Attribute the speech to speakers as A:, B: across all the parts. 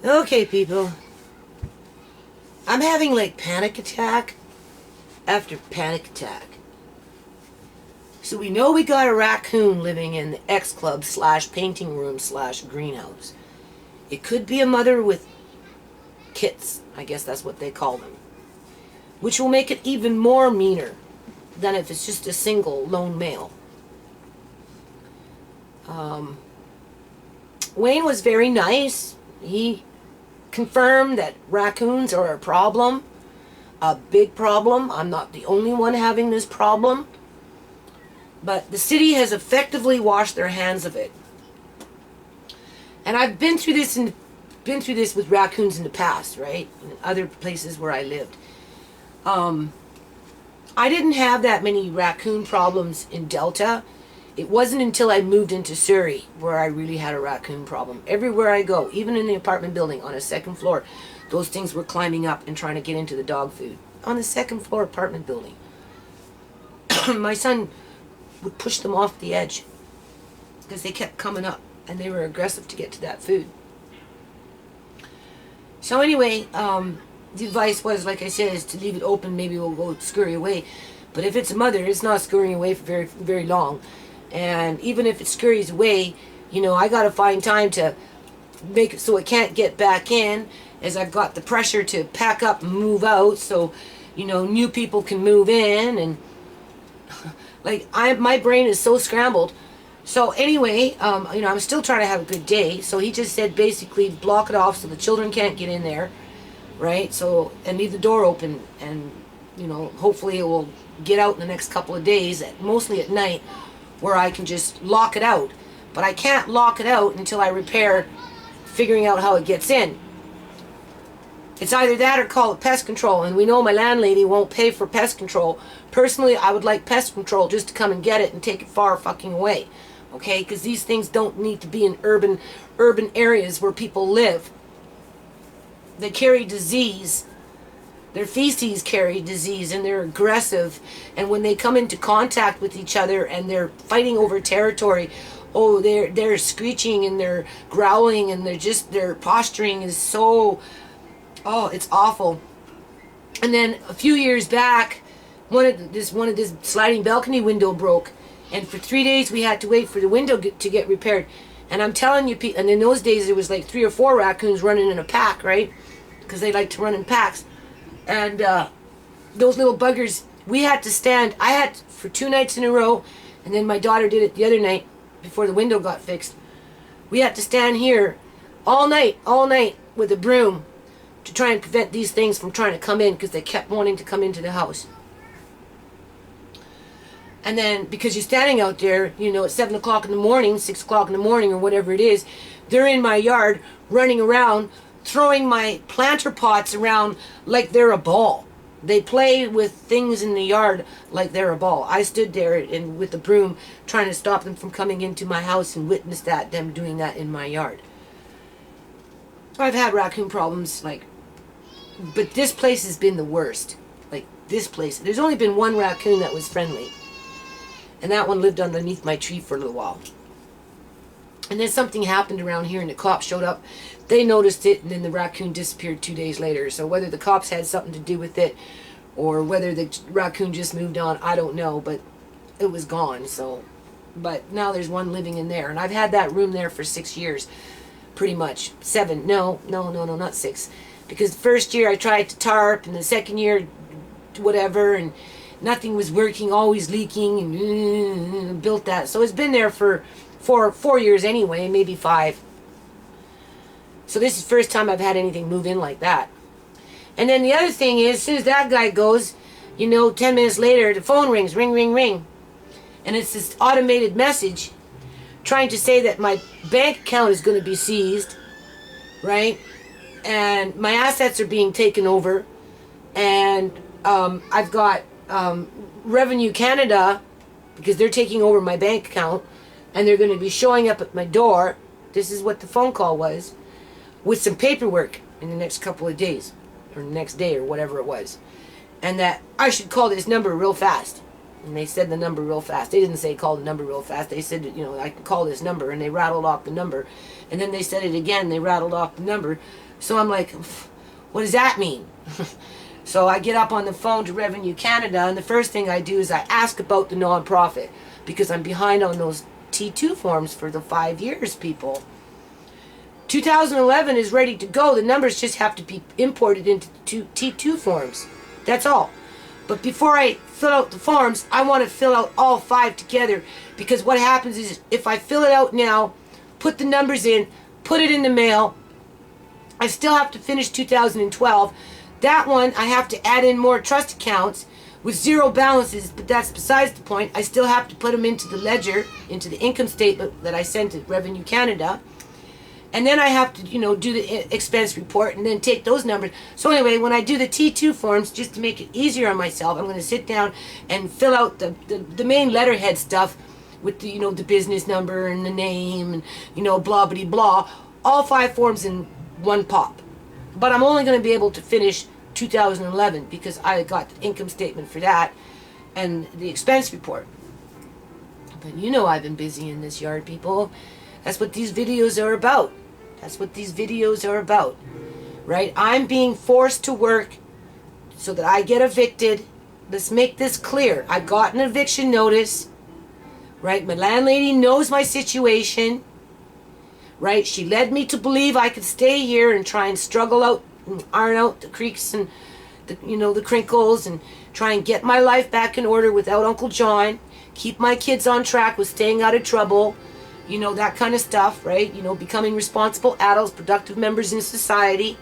A: Okay, people. I'm having like panic attack after panic attack. So we know we got a raccoon living in the X Club / painting room / greenhouse. It could be a mother with kits. I guess that's what they call them. Which will make it even more meaner than if it's just a single lone male. Wayne was very nice. He confirmed that raccoons are a problem, a big problem. I'm not the only one having this problem, but the city has effectively washed their hands of it. And I've been through this with raccoons in the past, right? In other places where I lived. I didn't have that many raccoon problems in Delta. It wasn't until I moved into Surrey where I really had a raccoon problem. Everywhere I go, even in the apartment building on a second floor, those things were climbing up and trying to get into the dog food. On the second floor apartment building. My son would push them off the edge because they kept coming up and they were aggressive to get to that food. So anyway, the advice was, like I said, is to leave it open. Maybe we'll go scurry away. But if it's a mother, it's not scurrying away for very, very long. And even if it scurries away, you know, I got to find time to make it so it can't get back in, as I've got the pressure to pack up and move out so, you know, new people can move in. And like, my brain is so scrambled. So anyway, you know, I'm still trying to have a good day. So he just said basically block it off so the children can't get in there, right? So, and leave the door open, and, you know, hopefully it will get out in the next couple of days, mostly at night, where I can just lock it out. But I can't lock it out until I repair figuring out how it gets in. It's either that or call it pest control, and we know my landlady won't pay for pest control. Personally, I would like pest control just to come and get it and take it far fucking away. Okay? Because these things don't need to be in urban areas where people live. They carry disease. Their feces carry disease, and they're aggressive. And when they come into contact with each other and they're fighting over territory, oh, they're screeching and they're growling, and their posturing is so, oh, it's awful. And then a few years back, one of this sliding balcony window broke, and for 3 days we had to wait for the window to get repaired. And I'm telling you, and in those days there was like 3 or 4 raccoons running in a pack, right? Because they like to run in packs. And those little buggers, we had to stand. I had for 2 nights in a row, and then my daughter did it the other night before the window got fixed. We had to stand here all night with a broom to try and prevent these things from trying to come in, because they kept wanting to come into the house. And then, because you're standing out there, you know, at 7 o'clock in the morning, 6 o'clock in the morning, or whatever it is, they're in my yard running around, throwing my planter pots around like they're a ball. They play with things in the yard like they're a ball. I stood there with the broom trying to stop them from coming into my house, and witnessed them doing that in my yard. I've had raccoon problems, but this place has been the worst. Like, this place. There's only been one raccoon that was friendly, and that one lived underneath my tree for a little while. And then something happened around here, and the cops showed up. They noticed it, and then the raccoon disappeared 2 days later. So whether the cops had something to do with it, or whether the raccoon just moved on, I don't know. But it was gone. So, but now there's one living in there, and I've had that room there for 6 years, pretty much. 7? No, not 6. Because the first year I tried to tarp, and the second year, whatever, and nothing was working, always leaking, and built that. So it's been there for 4 years anyway, maybe 5. So this is the first time I've had anything move in like that. And then the other thing is, as soon as that guy goes, you know, 10 minutes later, the phone rings, ring, ring, ring. And it's this automated message trying to say that my bank account is going to be seized, right? And my assets are being taken over. And I've got Revenue Canada, because they're taking over my bank account, and they're going to be showing up at my door. This is what the phone call was, with some paperwork in the next couple of days, or the next day, or whatever it was. And that I should call this number real fast. And they said the number real fast. They didn't say call the number real fast. They said, you know, I can call this number. And they rattled off the number. And then they said it again. They rattled off the number. So I'm like, what does that mean? So I get up on the phone to Revenue Canada. And the first thing I do is I ask about the nonprofit. Because I'm behind on those T2 forms for the 5 years, people. 2011 is ready to go. The numbers just have to be imported into T2 forms. That's all. But before I fill out the forms, I want to fill out all 5 together, because what happens is if I fill it out now, put the numbers in, put it in the mail, I still have to finish 2012. That one, I have to add in more trust accounts with 0 balances, but that's besides the point. I still have to put them into the ledger, into the income statement that I sent to Revenue Canada. And then I have to, you know, do the expense report and then take those numbers. So anyway, when I do the T2 forms, just to make it easier on myself, I'm going to sit down and fill out the main letterhead stuff with the, you know, the business number and the name and, you know, blah, blah, blah. All 5 forms in one pop. But I'm only going to be able to finish 2011 because I got the income statement for that and the expense report. But you know I've been busy in this yard, people. That's what these videos are about. That's what these videos are about, right? I'm being forced to work so that I get evicted. Let's make this clear. I got an eviction notice, right? My landlady knows my situation, right? She led me to believe I could stay here and try and struggle out and iron out the creaks and the, you know, the crinkles and try and get my life back in order without Uncle John. Keep my kids on track with staying out of trouble. You know, that kind of stuff, right? You know, becoming responsible adults, productive members in society.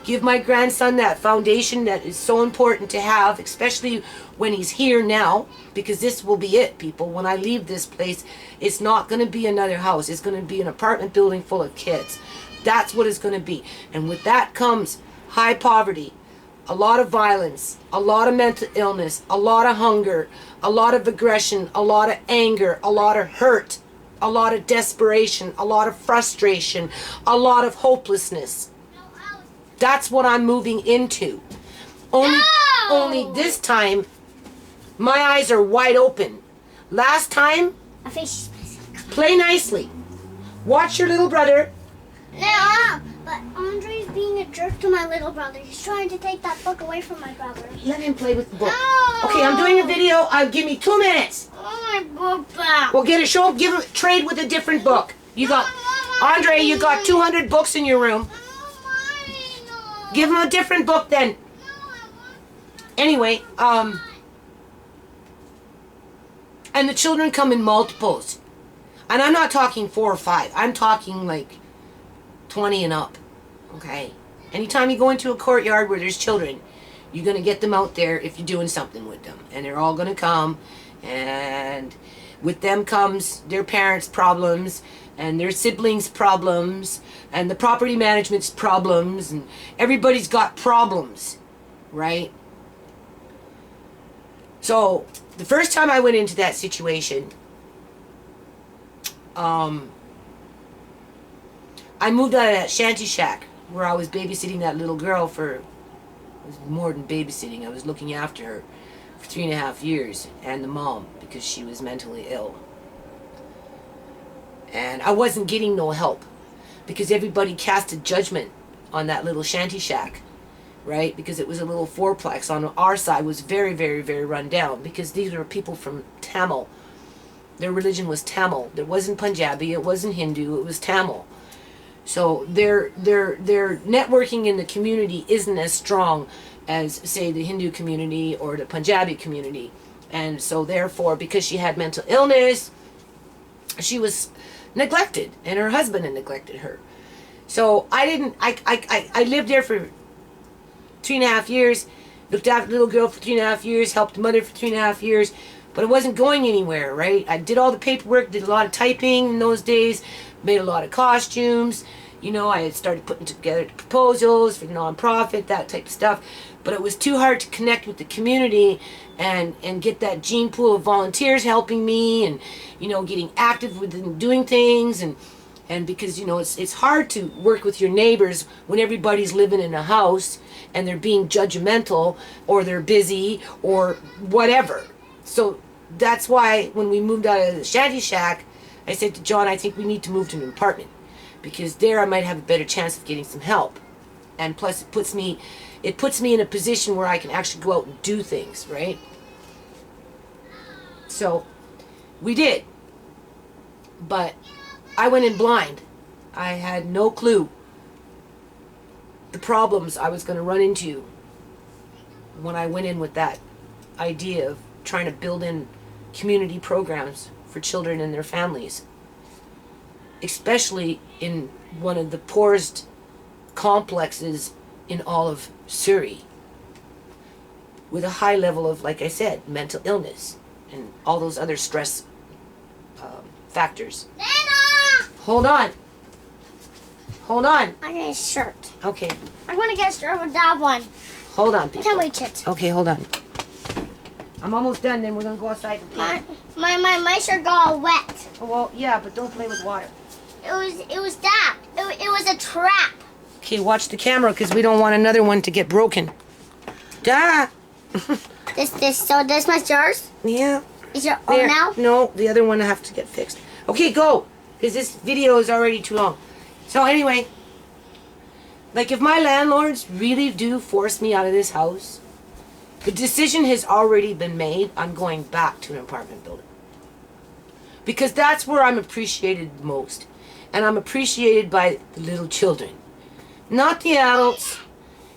A: Give my grandson that foundation that is so important to have, especially when he's here now, because this will be it, people. When I leave this place, it's not going to be another house. It's going to be an apartment building full of kids. That's what it's going to be. And with that comes high poverty, a lot of violence, a lot of mental illness, a lot of hunger, a lot of aggression, a lot of anger, a lot of hurt, a lot of desperation, a lot of frustration, a lot of hopelessness. That's what I'm moving into. Only this time, my eyes are wide open. Last time, play nicely. Watch your little brother.
B: No, but Andre's being a jerk to my little brother. He's trying to take that book away from my brother.
A: Let him play with the book.
B: No.
A: Okay, I'm doing a video. Give me 2 minutes.
B: Oh, my book back.
A: We'll get a show. Trade with a different book. You got, Andre, you got 200 books in your room. Give him a different book then. Anyway, and the children come in multiples. And I'm not talking 4 or 5. I'm talking like 20 and up. Okay? Anytime you go into a courtyard where there's children, you're going to get them out there if you're doing something with them. And they're all going to come. And with them comes their parents' problems and their siblings' problems and the property management's problems, and everybody's got problems, right? So the first time I went into that situation, I moved out of that shanty shack where I was babysitting that little girl for, it was more than babysitting, I was looking after her for 3.5 years, and the mom, because she was mentally ill. And I wasn't getting no help because everybody casted judgment on that little shanty shack, right? Because it was a little fourplex on our side, was very, very, very run down, because these were people from Tamil. Their religion was Tamil. It wasn't Punjabi, it wasn't Hindu, it was Tamil. So their networking in the community isn't as strong as, say, the Hindu community or the Punjabi community. And so therefore, because she had mental illness, she was neglected, and her husband had neglected her. So I lived there for 3.5 years, looked after the little girl for 3.5 years, helped the mother for 3.5 years, but it wasn't going anywhere, right? I did all the paperwork, did a lot of typing in those days, made a lot of costumes, you know, I had started putting together proposals for the nonprofit, that type of stuff, but it was too hard to connect with the community and get that gene pool of volunteers helping me, and, you know, getting active with doing things, and because, you know, it's hard to work with your neighbors when everybody's living in a house and they're being judgmental or they're busy or whatever. So that's why when we moved out of the shanty shack, I said to John, I think we need to move to an apartment, because there I might have a better chance of getting some help. And plus it puts me in a position where I can actually go out and do things, right? So we did. But I went in blind. I had no clue the problems I was going to run into when I went in with that idea of trying to build in community programs for children and their families, especially in one of the poorest complexes in all of Surrey, with a high level of, like I said, mental illness and all those other stress factors.
B: Nana!
A: Hold on.
B: I need a shirt.
A: Okay.
B: I want to get a shirt with that one.
A: Hold on,
B: I
A: people.
B: can't reach it.
A: Okay, hold on. I'm almost done, then we're going to go outside and play.
B: My shirt got all wet.
A: Oh, well, yeah, but don't play with water.
B: It was that. It was a trap.
A: Okay, watch the camera, because we don't want another one to get broken. Da!
B: So this was yours?
A: Yeah.
B: Is your
A: There.
B: own now?
A: No, the other one I have to get fixed. Okay, go, because this video is already too long. So anyway, like if my landlords really do force me out of this house, the decision has already been made. I'm going back to an apartment building. Because that's where I'm appreciated most. And I'm appreciated by the little children. Not the adults.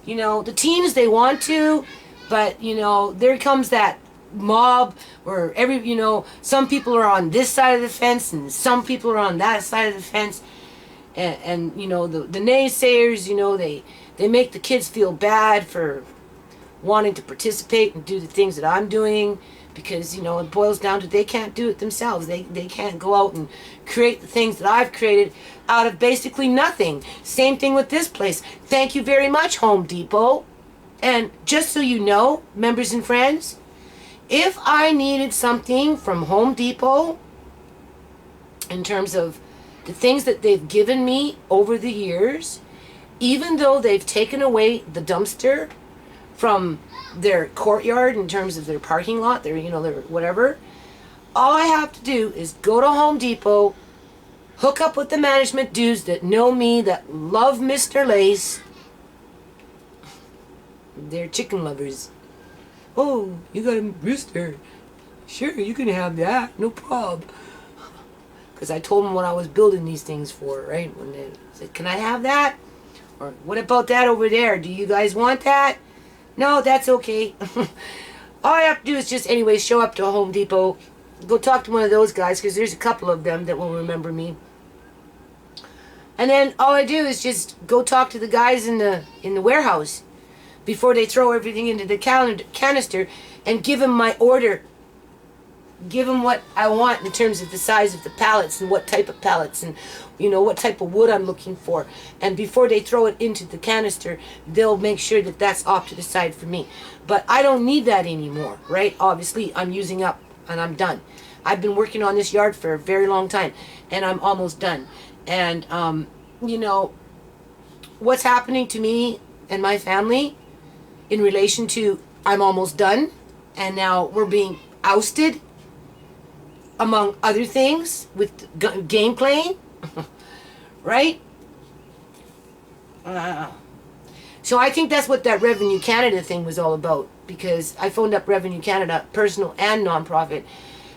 A: You know, the teens, they want to, but, you know, there comes that mob where some people are on this side of the fence and some people are on that side of the fence. And you know, the naysayers, you know, they make the kids feel bad for wanting to participate and do the things that I'm doing, because, you know, it boils down to they can't do it themselves. They can't go out and create the things that I've created out of basically nothing. Same thing with this place. Thank you very much, Home Depot. And just so you know, members and friends, if I needed something from Home Depot in terms of the things that they've given me over the years, even though they've taken away the dumpster from their courtyard in terms of their parking lot, their whatever, all I have to do is go to Home Depot, hook up with the management dudes that know me, that love Mr. Lace. They're chicken lovers. Oh, you got a rooster. Sure, you can have that. No problem. Because I told them what I was building these things for, right? When they said, can I have that? Or what about that over there? Do you guys want that? No, that's okay. All I have to do is just, anyway, show up to Home Depot. Go talk to one of those guys, because there's a couple of them that will remember me. And then all I do is just go talk to the guys in the warehouse before they throw everything into the canister, and give them my order. Give them what I want in terms of the size of the pallets and what type of pallets and, you know, what type of wood I'm looking for. And before they throw it into the canister, they'll make sure that that's off to the side for me. But I don't need that anymore, right? Obviously, I'm using up and I'm done. I've been working on this yard for a very long time, and I'm almost done. And, you know, what's happening to me and my family in relation to I'm almost done, and now we're being ousted, among other things, with game playing, right? So I think that's what that Revenue Canada thing was all about, because I phoned up Revenue Canada, personal and nonprofit,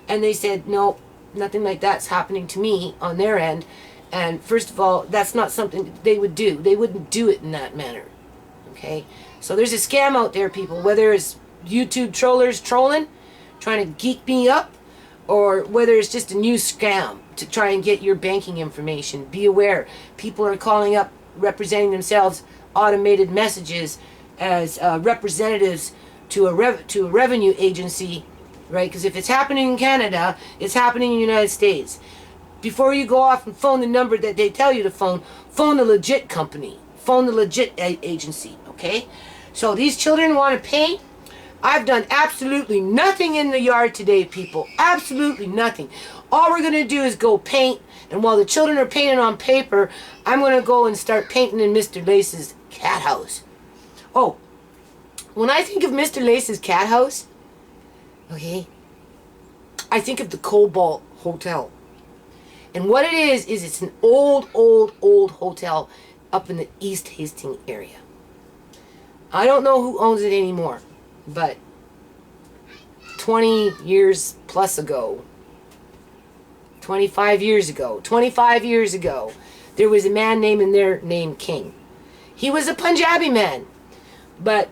A: and they said, no, nothing like that's happening to me on their end. And first of all, that's not something they would do. They wouldn't do it in that manner, okay? So there's a scam out there, people, whether it's YouTube trollers trolling, trying to geek me up, or whether it's just a new scam to try and get your banking information. Be aware. People are calling up, representing themselves, automated messages as representatives to a revenue agency, right? Because if it's happening in Canada, it's happening in the United States. Before you go off and phone the number that they tell you to phone the legit company. Phone the legit agency, okay? So these children want to paint. I've done absolutely nothing in the yard today, people. Absolutely nothing. All we're going to do is go paint. And while the children are painting on paper, I'm going to go and start painting in Mr. Lace's cat house. Oh, when I think of Mr. Lace's cat house, okay, I think of the Colbalt Hotel. And what it is it's an old hotel up in the East Hastings area. I don't know who owns it anymore, but 20 years plus ago, 25 years ago, there was a man named King. He was a Punjabi man, but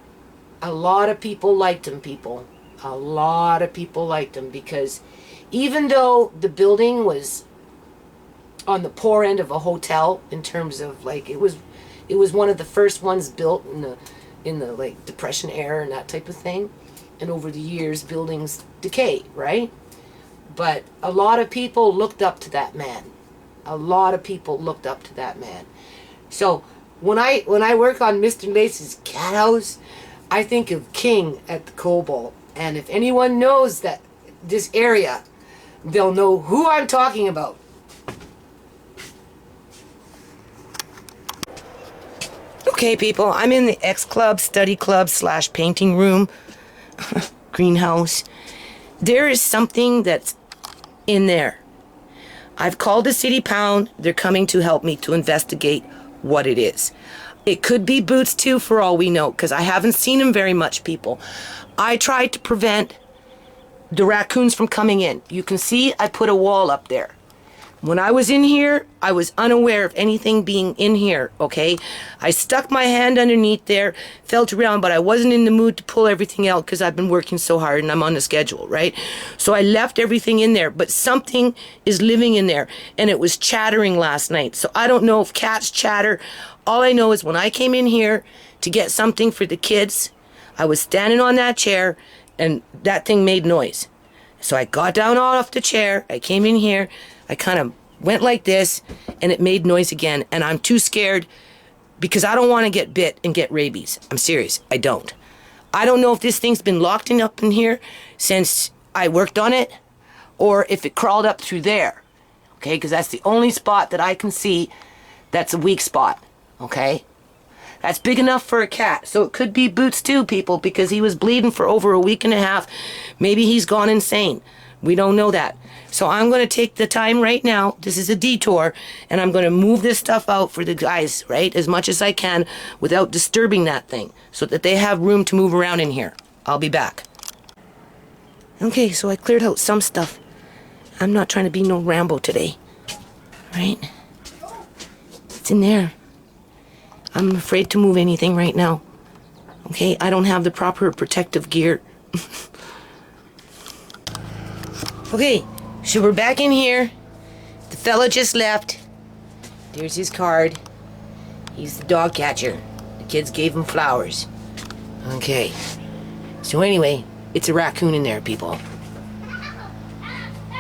A: a lot of people liked him, people. A lot of people liked him because even though the building was on the poor end of a hotel in terms of like it was one of the first ones built in the like Depression era and that type of thing, and over the years buildings decay, right? But a lot of people looked up to that man. A lot of people looked up to that man. So when I work on Mr. Lace's cat house, I think of King at the Colbalt. And if anyone knows that this area, they'll know who I'm talking about. Okay, people, I'm in the X Club, study club / painting room, greenhouse. There is something that's in there. I've called the city pound. They're coming to help me to investigate what it is. It could be boots too, for all we know, because I haven't seen them very much, people. I tried to prevent the raccoons from coming in. You can see I put a wall up there. When I was in here, I was unaware of anything being in here, okay? I stuck my hand underneath there, felt around, but I wasn't in the mood to pull everything out because I've been working so hard and I'm on the schedule, right? So I left everything in there, but something is living in there, and it was chattering last night. So I don't know if cats chatter. All I know is when I came in here to get something for the kids, I was standing on that chair and that thing made noise. So I got down off the chair, I came in here, I kind of went like this, and it made noise again. And I'm too scared because I don't want to get bit and get rabies. I'm serious. I don't. I don't know if this thing's been locked up in here since I worked on it, or if it crawled up through there. Okay, because that's the only spot that I can see that's a weak spot. Okay? That's big enough for a cat. So it could be Boots too, people, because he was bleeding for over a week and a half. Maybe he's gone insane. We don't know that. So I'm going to take the time right now. This is a detour. And I'm going to move this stuff out for the guys, right? As much as I can without disturbing that thing. So that they have room to move around in here. I'll be back. Okay, so I cleared out some stuff. I'm not trying to be no Rambo today. Right? It's in there. I'm afraid to move anything right now. Okay, I don't have the proper protective gear. Okay, so we're back in here. The fella just left. There's his card. He's the dog catcher. The kids gave him flowers. Okay. So anyway, it's a raccoon in there, people.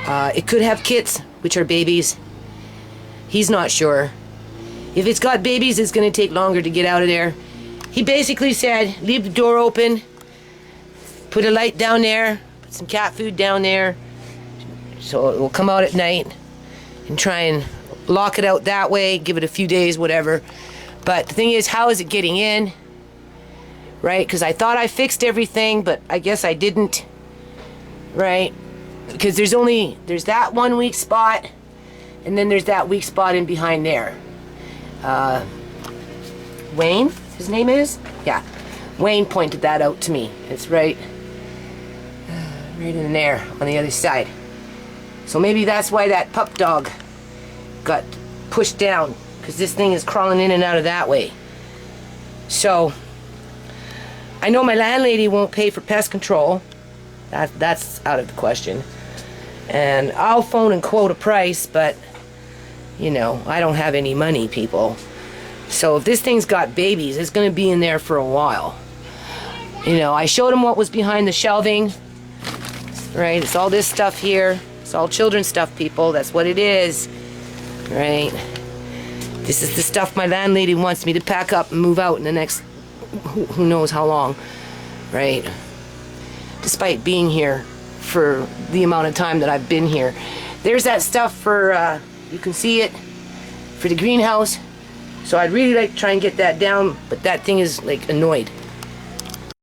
A: It could have kits, which are babies. He's not sure. If it's got babies, it's going to take longer to get out of there. He basically said, leave the door open, put a light down there, put some cat food down there, so it will come out at night, and try and lock it out that way, give it a few days, whatever. But the thing is, how is it getting in? Right? Because I thought I fixed everything, but I guess I didn't. Right? Because there's that one weak spot, and then there's that weak spot in behind there. Wayne, his name is? Yeah. Wayne pointed that out to me. It's right in there on the other side. So maybe that's why that pup dog got pushed down, because this thing is crawling in and out of that way. So I know my landlady won't pay for pest control. That's out of the question. And I'll phone and quote a price, but you know, I don't have any money, people. So if this thing's got babies, it's going to be in there for a while. You know, I showed him what was behind the shelving. Right? It's all this stuff here. It's all children's stuff, people. That's what it is. Right? This is the stuff my landlady wants me to pack up and move out in the next who knows how long. Right? Despite being here for the amount of time that I've been here. There's that stuff for... you can see it for the greenhouse. So I'd really like to try and get that down, but that thing is like annoyed.